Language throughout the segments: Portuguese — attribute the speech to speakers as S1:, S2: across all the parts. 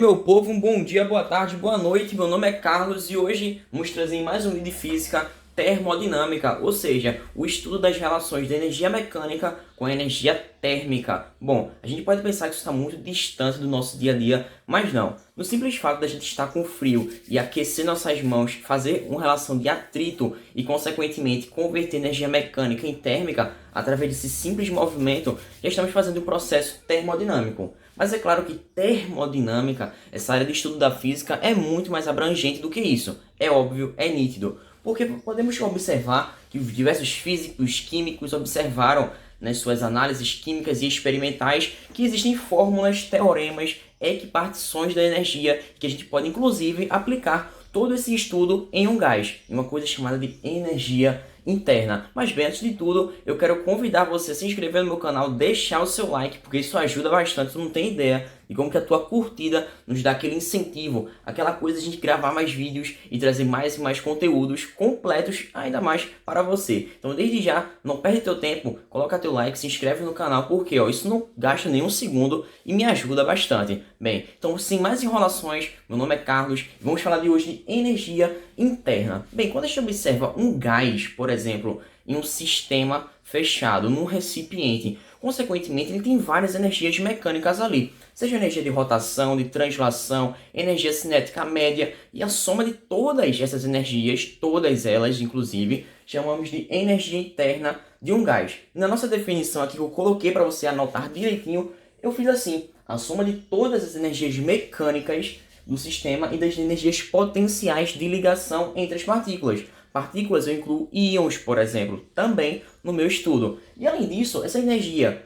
S1: Meu povo, um bom dia, boa tarde, boa noite. Meu nome é Carlos e hoje vamos trazer mais um vídeo de física termodinâmica, ou seja, o estudo das relações da energia mecânica com a energia térmica. Bom, a gente pode pensar que isso está muito distante do nosso dia a dia, mas não. No simples fato da gente estar com frio e aquecer nossas mãos, fazer uma relação de atrito e, consequentemente, converter energia mecânica em térmica através desse simples movimento, já estamos fazendo um processo termodinâmico. Mas é claro que termodinâmica, essa área de estudo da física, é muito mais abrangente do que isso. É óbvio, é nítido. Porque podemos observar que os diversos físicos, químicos observaram nas suas análises químicas e experimentais que existem fórmulas, teoremas, equipartições da energia que a gente pode inclusive aplicar todo esse estudo em um gás, em uma coisa chamada de energia interna. Mas bem, antes de tudo, eu quero convidar você a se inscrever no meu canal, deixar o seu like, porque isso ajuda bastante, tu não tem ideia de como que a tua curtida nos dá aquele incentivo, aquela coisa de a gente gravar mais vídeos e trazer mais e mais conteúdos completos ainda mais para você. Então desde já, não perde teu tempo, coloca teu like, se inscreve no canal, porque ó, isso não gasta nenhum segundo e me ajuda bastante. Bem, então sem mais enrolações, meu nome é Carlos e vamos falar de hoje de energia interna. Bem, quando a gente observa um gás, por exemplo, em um sistema fechado, num recipiente, consequentemente ele tem várias energias mecânicas ali, seja energia de rotação, de translação, energia cinética média, e a soma de todas essas energias, todas elas inclusive, chamamos de energia interna de um gás. Na nossa definição aqui que eu coloquei para você anotar direitinho, eu fiz assim: a soma de todas as energias mecânicas do sistema e das energias potenciais de ligação entre as partículas. Partículas eu incluo íons, por exemplo, também no meu estudo. E além disso, essa energia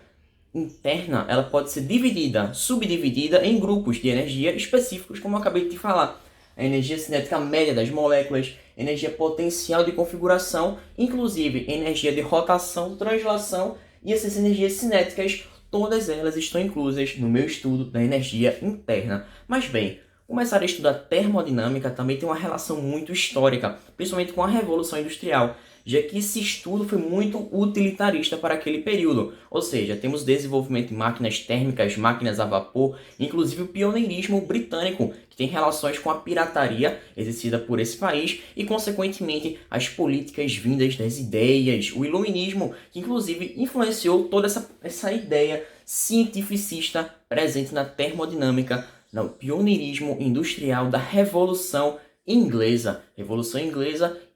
S1: interna ela pode ser dividida, subdividida em grupos de energia específicos, como eu acabei de te falar. A energia cinética média das moléculas, energia potencial de configuração, inclusive energia de rotação, translação e essas energias cinéticas, todas elas estão inclusas no meu estudo da energia interna. Mas bem, começar a estudar termodinâmica também tem uma relação muito histórica, principalmente com a Revolução Industrial, já que esse estudo foi muito utilitarista para aquele período. Ou seja, temos desenvolvimento de máquinas térmicas, máquinas a vapor, inclusive o pioneirismo britânico, que tem relações com a pirataria exercida por esse país e, consequentemente, as políticas vindas das ideias, o iluminismo, que inclusive influenciou toda essa ideia cientificista presente na termodinâmica, no pioneirismo industrial da Revolução Inglesa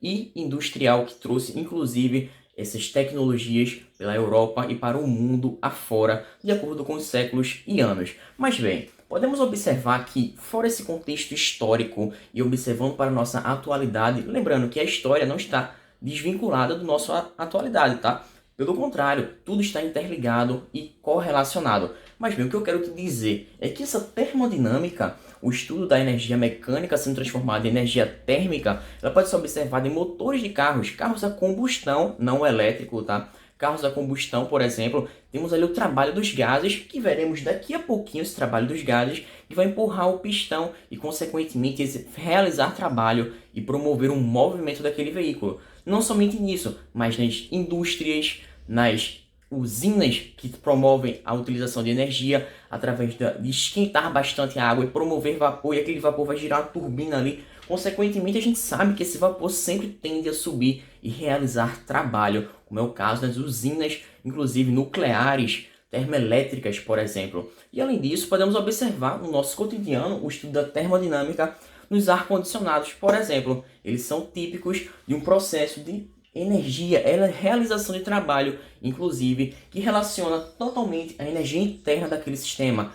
S1: e Industrial, que trouxe inclusive essas tecnologias pela Europa e para o mundo afora, de acordo com os séculos e anos. Mas bem, podemos observar que, fora esse contexto histórico e observando para a nossa atualidade, lembrando que a história não está desvinculada da nossa atualidade, tá? Pelo contrário, tudo está interligado e correlacionado. Mas bem, o que eu quero te dizer é que essa termodinâmica, o estudo da energia mecânica sendo transformada em energia térmica, ela pode ser observada em motores de carros, carros a combustão, não elétrico, tá? Carros a combustão, por exemplo, temos ali o trabalho dos gases, que veremos daqui a pouquinho esse trabalho dos gases, que vai empurrar o pistão e, consequentemente, realizar trabalho e promover um movimento daquele veículo. Não somente nisso, mas nas indústrias, nas usinas que promovem a utilização de energia através de esquentar bastante a água e promover vapor, e aquele vapor vai girar a turbina ali. Consequentemente, a gente sabe que esse vapor sempre tende a subir e realizar trabalho, como é o caso das usinas, inclusive nucleares, termoelétricas, por exemplo. E além disso, podemos observar no nosso cotidiano o estudo da termodinâmica nos ar-condicionados, por exemplo. Eles são típicos de um processo de energia, ela é realização de trabalho, inclusive, que relaciona totalmente a energia interna daquele sistema,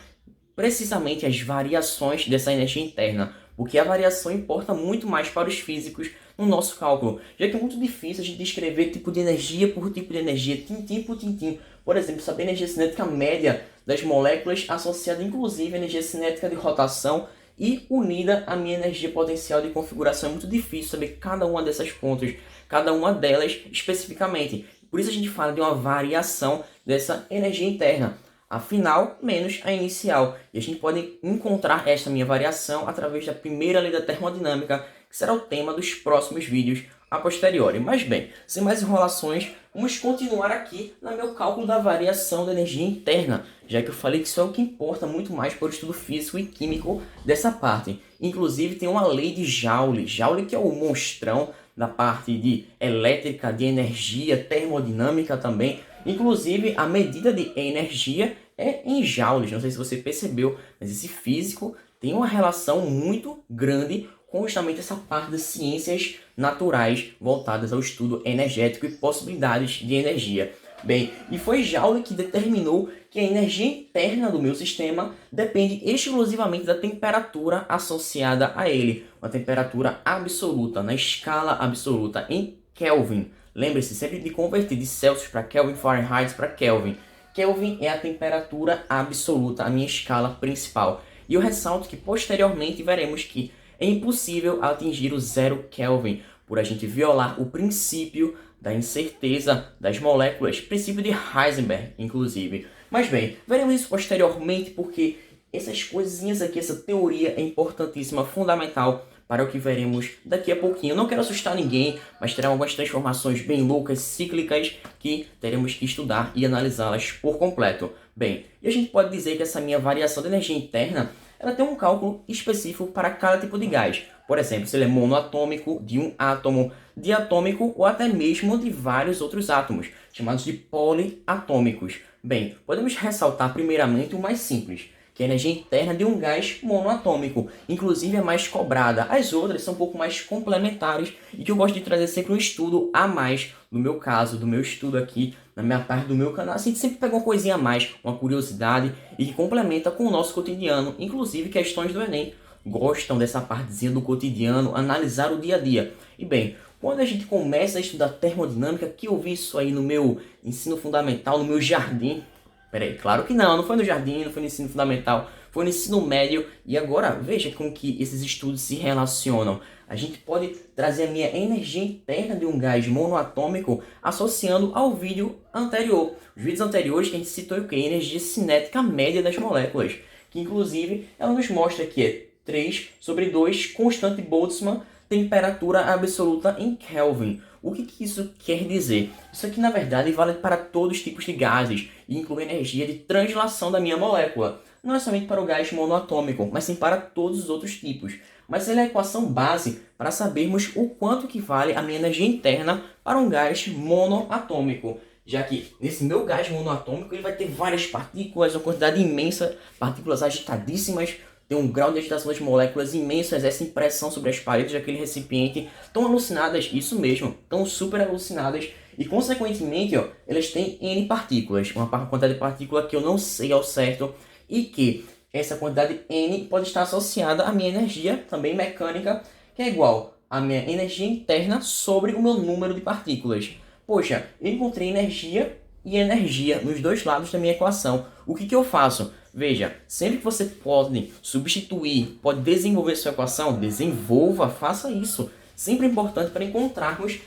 S1: precisamente as variações dessa energia interna, porque a variação importa muito mais para os físicos no nosso cálculo, já que é muito difícil a gente descrever tipo de energia por tipo de energia, tintim por tintim. Por exemplo, saber a energia cinética média das moléculas associada inclusive à energia cinética de rotação e unida à minha energia potencial de configuração. É muito difícil saber cada uma dessas pontos, cada uma delas especificamente. Por isso a gente fala de uma variação dessa energia interna, a final menos a inicial. E a gente pode encontrar esta minha variação através da primeira lei da termodinâmica, que será o tema dos próximos vídeos. a posteriori. Mas bem, sem mais enrolações, vamos continuar aqui no meu cálculo da variação da energia interna, já que eu falei que isso é o que importa muito mais para o estudo físico e químico dessa parte. Inclusive tem uma lei de Joule, Joule que é o monstrão da parte de elétrica, de energia, termodinâmica também. Inclusive a medida de energia é em joules, não sei se você percebeu, mas esse físico tem uma relação muito grande com justamente essa parte das ciências naturais voltadas ao estudo energético e possibilidades de energia. Bem, e foi Joule que determinou que a energia interna do meu sistema depende exclusivamente da temperatura associada a ele, uma temperatura absoluta, na escala absoluta, em Kelvin. Lembre-se sempre de converter de Celsius para Kelvin, Fahrenheit para Kelvin. Kelvin é a temperatura absoluta, a minha escala principal. E eu ressalto que posteriormente veremos que é impossível atingir o 0 Kelvin, por a gente violar o princípio da incerteza das moléculas, princípio de Heisenberg, inclusive. Mas bem, veremos isso posteriormente porque essas coisinhas aqui, essa teoria é importantíssima, fundamental para o que veremos daqui a pouquinho. Eu não quero assustar ninguém, mas terão algumas transformações bem loucas, cíclicas, que teremos que estudar e analisá-las por completo. Bem, e a gente pode dizer que essa minha variação de energia interna, ela tem um cálculo específico para cada tipo de gás. Por exemplo, se ele é monoatômico, de um átomo, diatômico ou até mesmo de vários outros átomos, chamados de poliatômicos. Bem, podemos ressaltar primeiramente o mais simples, que é a energia interna de um gás monoatômico, inclusive é mais cobrada. As outras são um pouco mais complementares e que eu gosto de trazer sempre um estudo a mais, no meu caso, do meu estudo aqui, na minha parte do meu canal. A gente sempre pega uma coisinha a mais, uma curiosidade e que complementa com o nosso cotidiano, inclusive questões do Enem. Gostam dessa partezinha do cotidiano, analisar o dia a dia. E bem, quando a gente começa a estudar termodinâmica, que eu vi isso aí no meu ensino fundamental, no meu jardim. Peraí, claro que não foi no jardim, não foi no ensino fundamental, foi no ensino médio. E agora, veja como que esses estudos se relacionam. A gente pode trazer a minha energia interna de um gás monoatômico associando ao vídeo anterior. Os vídeos anteriores que a gente citou o que? Energia cinética média das moléculas. Que inclusive ela nos mostra que é 3/2 constante Boltzmann, temperatura absoluta em Kelvin. O que isso quer dizer? Isso aqui, na verdade, vale para todos os tipos de gases e inclui energia de translação da minha molécula. Não é somente para o gás monoatômico, mas sim para todos os outros tipos. Mas ela é a equação base para sabermos o quanto que vale a minha energia interna para um gás monoatômico. Já que nesse meu gás monoatômico ele vai ter várias partículas, uma quantidade imensa de partículas agitadíssimas, tem um grau de agitação das moléculas imenso, exercem pressão sobre as paredes daquele recipiente, estão alucinadas, isso mesmo, estão super alucinadas, e consequentemente, ó, elas têm N partículas, uma quantidade de partícula que eu não sei ao certo, e que essa quantidade N pode estar associada à minha energia, também mecânica, que é igual à minha energia interna sobre o meu número de partículas. Poxa, eu encontrei energia e energia nos dois lados da minha equação. O que eu faço? Veja, sempre que você pode substituir, pode desenvolver sua equação, desenvolva, faça isso. Sempre é importante para encontrarmos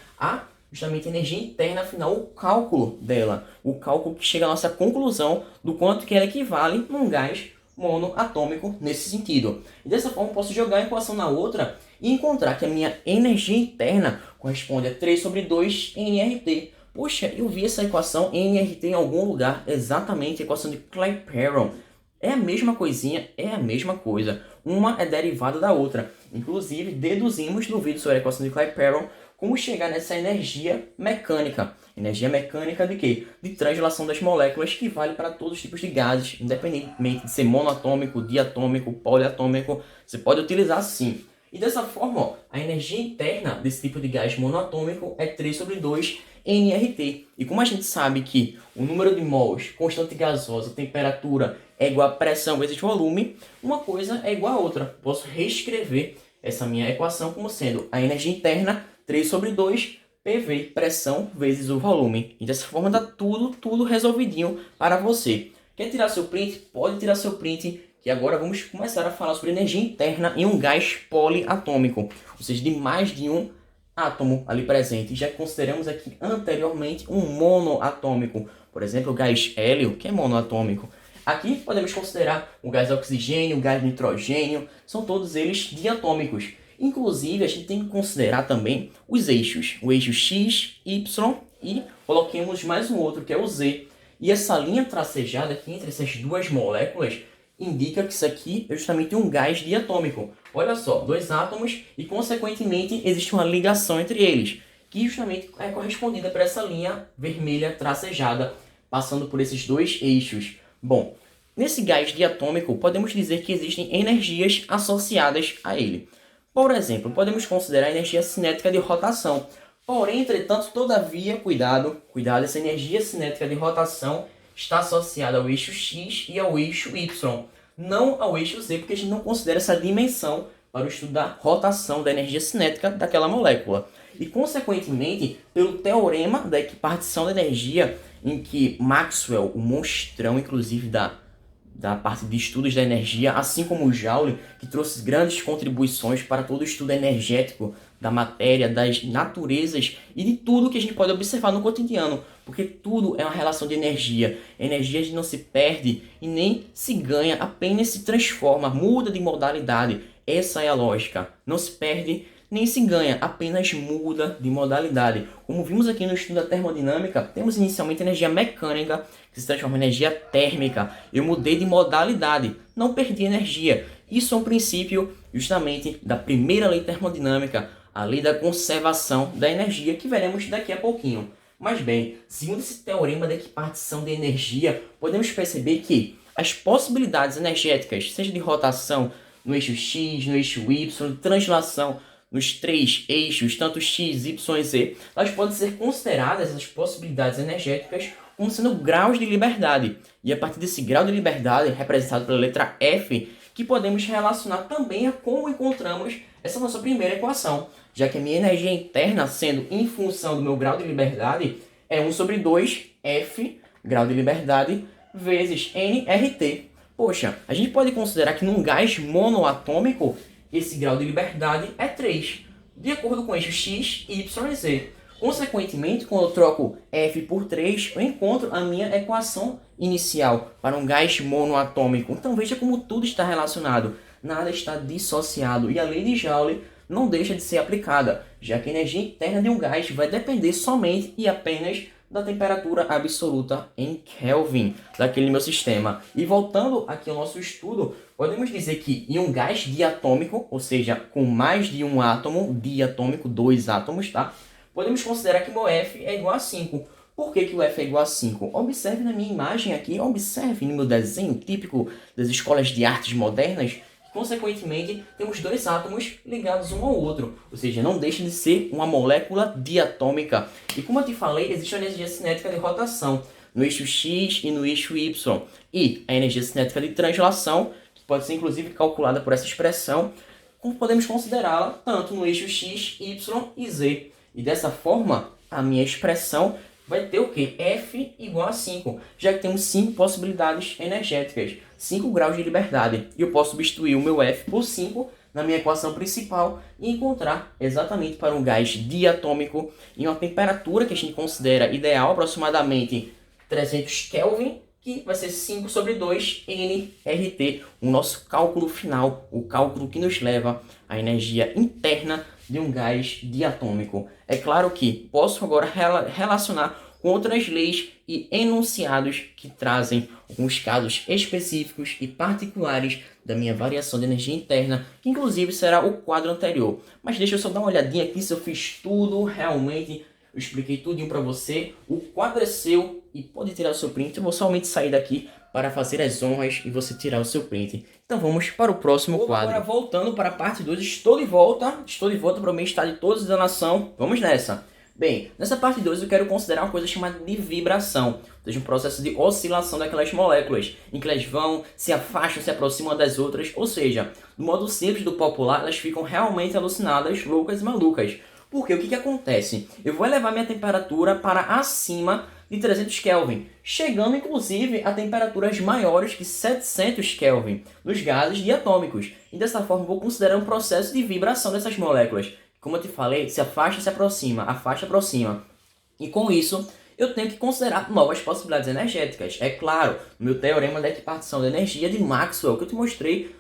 S1: justamente a energia interna, afinal, o cálculo dela. O cálculo que chega à nossa conclusão do quanto que ela equivale num gás monoatômico nesse sentido. E dessa forma, eu posso jogar a equação na outra e encontrar que a minha energia interna corresponde a 3/2 nRT. Poxa, eu vi essa equação nRT em algum lugar, exatamente a equação de Clapeyron. É a mesma coisinha, é a mesma coisa. Uma é derivada da outra. Inclusive, deduzimos no vídeo sobre a equação de Clapeyron como chegar nessa energia mecânica. Energia mecânica de quê? De translação das moléculas, que vale para todos os tipos de gases, independentemente de ser monoatômico, diatômico, poliatômico. Você pode utilizar sim. E dessa forma, ó, a energia interna desse tipo de gás monoatômico é 3/2 nRT. E como a gente sabe que o número de mols, constante gasosa, temperatura é igual a pressão vezes volume, uma coisa é igual a outra. Posso reescrever essa minha equação como sendo a energia interna 3/2 PV, pressão vezes o volume. E dessa forma dá tudo resolvidinho para você. Quer tirar seu print? Pode tirar seu print. E agora vamos começar a falar sobre energia interna em um gás poliatômico, ou seja, de mais de um átomo ali presente. Já consideramos aqui anteriormente um monoatômico, por exemplo, o gás hélio, que é monoatômico. Aqui podemos considerar o gás oxigênio, o gás nitrogênio, são todos eles diatômicos. Inclusive, a gente tem que considerar também os eixos. O eixo X, Y e coloquemos mais um outro, que é o Z. E essa linha tracejada aqui entre essas duas moléculas indica que isso aqui é justamente um gás diatômico. Olha só, dois átomos e, consequentemente, existe uma ligação entre eles, que justamente é correspondida por essa linha vermelha tracejada, passando por esses dois eixos. Bom, nesse gás diatômico, podemos dizer que existem energias associadas a ele. Por exemplo, podemos considerar a energia cinética de rotação. Porém, entretanto, todavia, cuidado, essa energia cinética de rotação está associada ao eixo X e ao eixo Y, não ao eixo Z, porque a gente não considera essa dimensão para o estudo da rotação da energia cinética daquela molécula. E, consequentemente, pelo teorema da equipartição da energia, em que Maxwell, o monstrão, inclusive, da parte de estudos da energia, assim como o Joule, que trouxe grandes contribuições para todo o estudo energético da matéria, das naturezas e de tudo que a gente pode observar no cotidiano, porque tudo é uma relação de energia. Energia a gente não se perde e nem se ganha, apenas se transforma, muda de modalidade. Essa é a lógica. Não se perde nem se ganha, apenas muda de modalidade. Como vimos aqui no estudo da termodinâmica, temos inicialmente energia mecânica, que se transforma em energia térmica. Eu mudei de modalidade, não perdi energia. Isso é um princípio justamente da primeira lei termodinâmica, a lei da conservação da energia, que veremos daqui a pouquinho. Mas bem, segundo esse teorema da equipartição de energia, podemos perceber que as possibilidades energéticas, seja de rotação no eixo X, no eixo Y, de translação nos três eixos, tanto X, Y e Z, elas podem ser consideradas, essas possibilidades energéticas, como sendo graus de liberdade. E a partir desse grau de liberdade, representado pela letra F, que podemos relacionar também a como encontramos essa nossa primeira equação, já que a minha energia interna, sendo em função do meu grau de liberdade, é 1 sobre 2 F, grau de liberdade, vezes nRT. Poxa, a gente pode considerar que num gás monoatômico, esse grau de liberdade é 3, de acordo com o eixo X, Y e Z. Consequentemente, quando eu troco F por 3, eu encontro a minha equação inicial para um gás monoatômico. Então veja como tudo está relacionado, nada está dissociado, e a lei de Joule não deixa de ser aplicada, já que a energia interna de um gás vai depender somente e apenas da temperatura absoluta em Kelvin daquele meu sistema. E voltando aqui ao nosso estudo, podemos dizer que em um gás diatômico, ou seja, com mais de um átomo, diatômico, 2 átomos, tá? Podemos considerar que o meu F é igual a 5. Por que o F é igual a 5? Observe na minha imagem aqui, observe no meu desenho típico das escolas de artes modernas. Consequentemente, temos dois átomos ligados um ao outro, ou seja, não deixa de ser uma molécula diatômica. E como eu te falei, existe a energia cinética de rotação no eixo X e no eixo Y. E a energia cinética de translação, que pode ser inclusive calculada por essa expressão, como podemos considerá-la tanto no eixo X, Y e Z. E dessa forma, a minha expressão vai ter o quê? F igual a 5, já que temos 5 possibilidades energéticas, 5 graus de liberdade. E eu posso substituir o meu F por 5 na minha equação principal e encontrar exatamente para um gás diatômico em uma temperatura que a gente considera ideal, aproximadamente 300 Kelvin, que vai ser 5 sobre 2 nRT, o nosso cálculo final, o cálculo que nos leva à energia interna de um gás diatômico. É claro que posso agora relacionar com outras leis e enunciados que trazem alguns casos específicos e particulares da minha variação de energia interna, que inclusive será o quadro anterior. Mas deixa eu só dar uma olhadinha aqui se eu fiz tudo realmente. Eu expliquei tudinho para você. O quadro é seu e pode tirar o seu print. Eu vou somente sair daqui para fazer as honras e você tirar o seu print. Então vamos para o próximo quadro. Agora voltando para a parte 2, estou de volta para o meu estado de todos da nação. Vamos nessa. Bem, nessa parte 2 eu quero considerar uma coisa chamada de vibração, ou seja, um processo de oscilação daquelas moléculas, em que elas vão, se afastam, se aproximam umas das outras, ou seja, do modo simples do popular, elas ficam realmente alucinadas, loucas e malucas. Porque o que acontece? Eu vou elevar minha temperatura para acima de 300 Kelvin, chegando inclusive a temperaturas maiores que 700 Kelvin nos gases diatômicos. E dessa forma vou considerar um processo de vibração dessas moléculas. Como eu te falei, se afasta, se aproxima, afasta, aproxima. E com isso, eu tenho que considerar novas possibilidades energéticas. É claro, no meu teorema da equipartição da energia de Maxwell, que eu te mostrei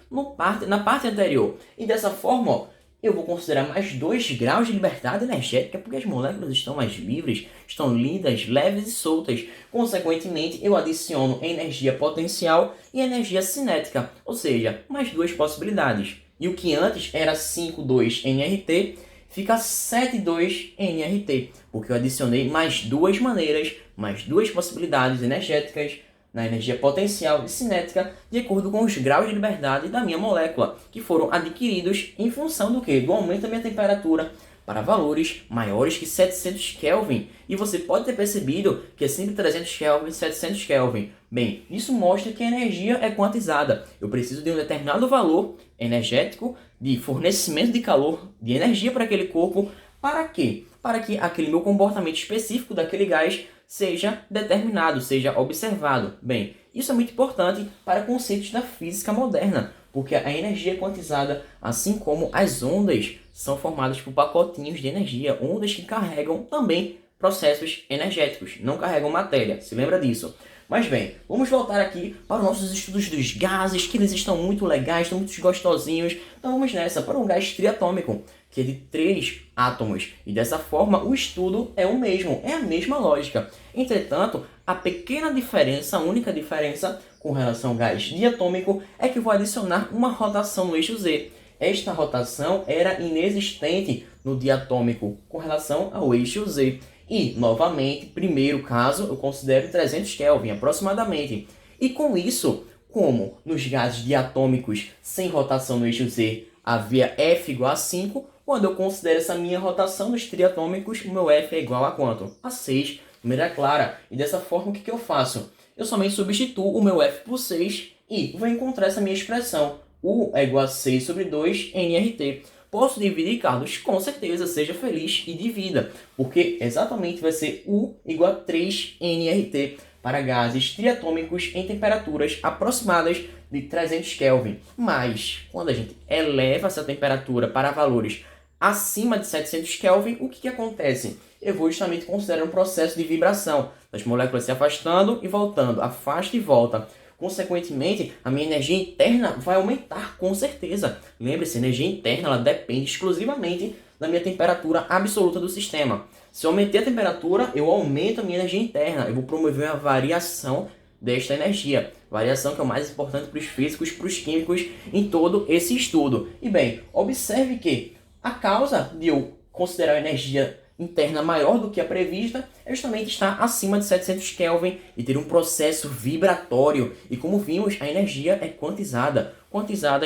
S1: na parte anterior. E dessa forma, ó, eu vou considerar mais 2 graus de liberdade energética, porque as moléculas estão mais livres, estão lindas, leves e soltas. Consequentemente, eu adiciono energia potencial e energia cinética, ou seja, mais 2 possibilidades. E o que antes era 5,2 nRT, fica 7,2 nRT, porque eu adicionei mais 2 maneiras, mais 2 possibilidades energéticas na energia potencial e cinética, de acordo com os graus de liberdade da minha molécula, que foram adquiridos em função do quê? Do aumento da minha temperatura para valores maiores que 700 Kelvin. E você pode ter percebido que é sempre 300 Kelvin, 700 Kelvin. Bem, isso mostra que a energia é quantizada. Eu preciso de um determinado valor energético de fornecimento de calor, de energia para aquele corpo. Para quê? Para que aquele meu comportamento específico daquele gás seja determinado, seja observado. Bem, isso é muito importante para conceitos da física moderna, porque a energia é quantizada, assim como as ondas são formadas por pacotinhos de energia, ondas que carregam também processos energéticos, não carregam matéria, se lembra disso? Mas bem, vamos voltar aqui para os nossos estudos dos gases, que eles estão muito legais, estão muito gostosinhos. Então vamos nessa, para um gás triatômico, que é de 3 átomos. E dessa forma o estudo é o mesmo, é a mesma lógica. Entretanto, a pequena diferença, a única diferença com relação ao gás diatômico é que eu vou adicionar uma rotação no eixo Z. Esta rotação era inexistente no diatômico com relação ao eixo Z. E, novamente, primeiro caso, eu considero 300 Kelvin aproximadamente. E com isso, como nos gases diatômicos sem rotação no eixo Z havia F igual a 5, quando eu considero essa minha rotação nos triatômicos, o meu F é igual a quanto? A 6, de maneira clara. E dessa forma, o que eu faço? Eu somente substituo o meu F por 6 e vou encontrar essa minha expressão. U é igual a 6 sobre 2 nRT. Posso dividir, Carlos? Com certeza, seja feliz e divida, porque exatamente vai ser U igual a 3 nRT para gases triatômicos em temperaturas aproximadas de 300 Kelvin. Mas, quando a gente eleva essa temperatura para valores acima de 700 Kelvin, o que acontece? Eu vou justamente considerar um processo de vibração, das moléculas se afastando e voltando, afasta e volta. Consequentemente, a minha energia interna vai aumentar com certeza. Lembre-se, a energia interna ela depende exclusivamente da minha temperatura absoluta do sistema. Se eu aumentar a temperatura, eu aumento a minha energia interna. Eu vou promover uma variação desta energia. Variação que é o mais importante para os físicos, para os químicos, em todo esse estudo. E bem, observe que a causa de eu considerar a energia interna maior do que a prevista é justamente estar acima de 700 Kelvin e ter um processo vibratório. E como vimos, a energia é quantizada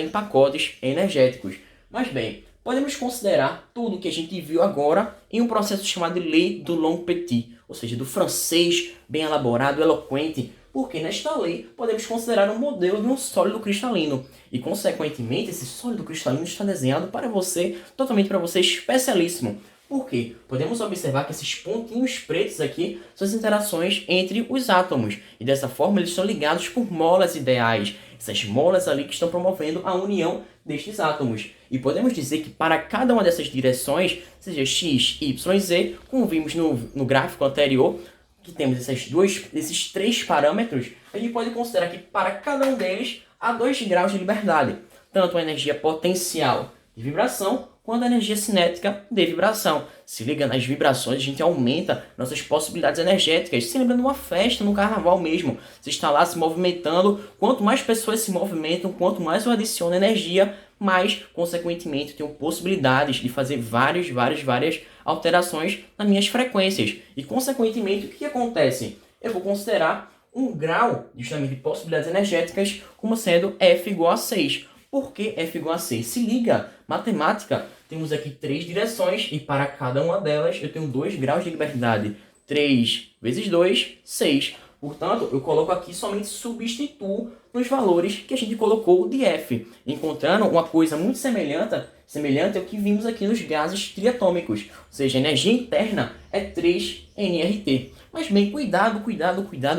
S1: em pacotes energéticos. Mas bem, podemos considerar tudo que a gente viu agora em um processo chamado de Lei do Long-Petit, ou seja, do francês bem elaborado, eloquente, porque nesta lei podemos considerar um modelo de um sólido cristalino. E, consequentemente, esse sólido cristalino está desenhado para você, totalmente para você, especialíssimo. Por quê? Podemos observar que esses pontinhos pretos aqui são as interações entre os átomos. E dessa forma eles são ligados por molas ideais. Essas molas ali que estão promovendo a união destes átomos. E podemos dizer que para cada uma dessas direções, seja x, y, z, como vimos no gráfico anterior, que temos esses 3 parâmetros, a gente pode considerar que para cada um deles há 2 graus de liberdade. Tanto a energia potencial de vibração, quanto a energia cinética de vibração. Se liga nas vibrações, a gente aumenta nossas possibilidades energéticas. Se lembra de uma festa, no carnaval mesmo. Você está lá se movimentando. Quanto mais pessoas se movimentam, quanto mais eu adiciono energia, mais, consequentemente, eu tenho possibilidades de fazer várias alterações nas minhas frequências. E, consequentemente, o que acontece? Eu vou considerar um grau, justamente, de possibilidades energéticas como sendo F igual a 6. Por que F igual a 6? Se liga, matemática, temos aqui 3 direções e para cada uma delas eu tenho 2 graus de liberdade. 3 vezes 2, 6. Portanto, eu coloco aqui somente substituo nos valores que a gente colocou de F, encontrando uma coisa muito semelhante ao que vimos aqui nos gases triatômicos. Ou seja, a energia interna é 3 nRT. Mas bem, cuidado,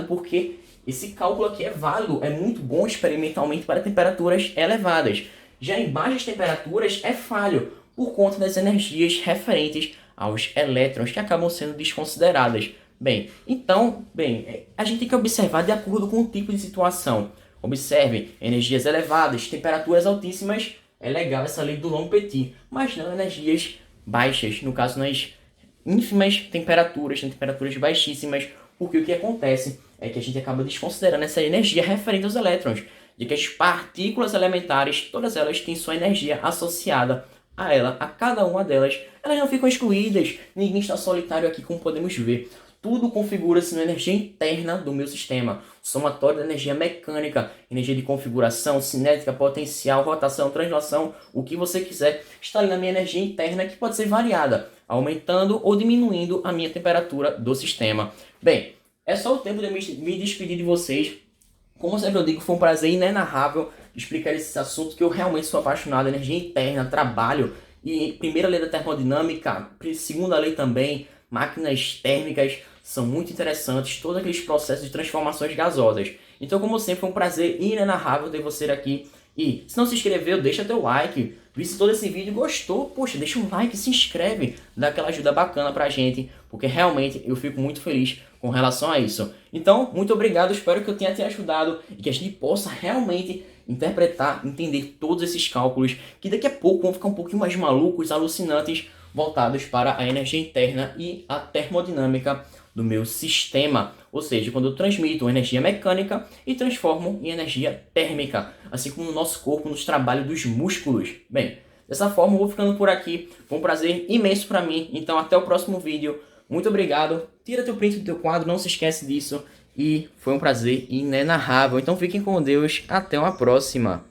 S1: porque esse cálculo aqui é válido, é muito bom experimentalmente para temperaturas elevadas. Já em baixas temperaturas é falho, por conta das energias referentes aos elétrons que acabam sendo desconsideradas. Então, a gente tem que observar de acordo com o tipo de situação. Observe energias elevadas, temperaturas altíssimas, é legal essa lei do long petit, mas não energias baixas, no caso nas ínfimas temperaturas, em temperaturas baixíssimas, porque o que acontece é que a gente acaba desconsiderando essa energia referente aos elétrons, de que as partículas elementares, todas elas têm sua energia associada a ela, a cada uma delas, elas não ficam excluídas, ninguém está solitário aqui como podemos ver. Tudo configura-se na energia interna do meu sistema. Somatório da energia mecânica, energia de configuração, cinética, potencial, rotação, translação, o que você quiser, está ali na minha energia interna que pode ser variada, aumentando ou diminuindo a minha temperatura do sistema. Bem, é só o tempo de me despedir de vocês. Como sempre eu digo, foi um prazer inenarrável explicar esse assunto que eu realmente sou apaixonado, energia interna, trabalho, e primeira lei da termodinâmica, segunda lei também, máquinas térmicas, são muito interessantes, todos aqueles processos de transformações gasosas. Então, como sempre, foi um prazer inenarrável ter você aqui. E se não se inscreveu, deixa teu like. Se todo esse vídeo gostou, poxa, deixa um like, se inscreve, dá aquela ajuda bacana pra gente, porque realmente eu fico muito feliz com relação a isso. Então, muito obrigado, espero que eu tenha te ajudado e que a gente possa realmente interpretar, entender todos esses cálculos, que daqui a pouco vão ficar um pouquinho mais malucos, alucinantes, voltados para a energia interna e a termodinâmica do meu sistema, ou seja, quando eu transmito energia mecânica e transformo em energia térmica, assim como no nosso corpo, nos trabalhos dos músculos. Bem, dessa forma eu vou ficando por aqui, foi um prazer imenso para mim, então até o próximo vídeo, muito obrigado, tira teu print do teu quadro, não se esquece disso, e foi um prazer inenarrável, então fiquem com Deus, até uma próxima.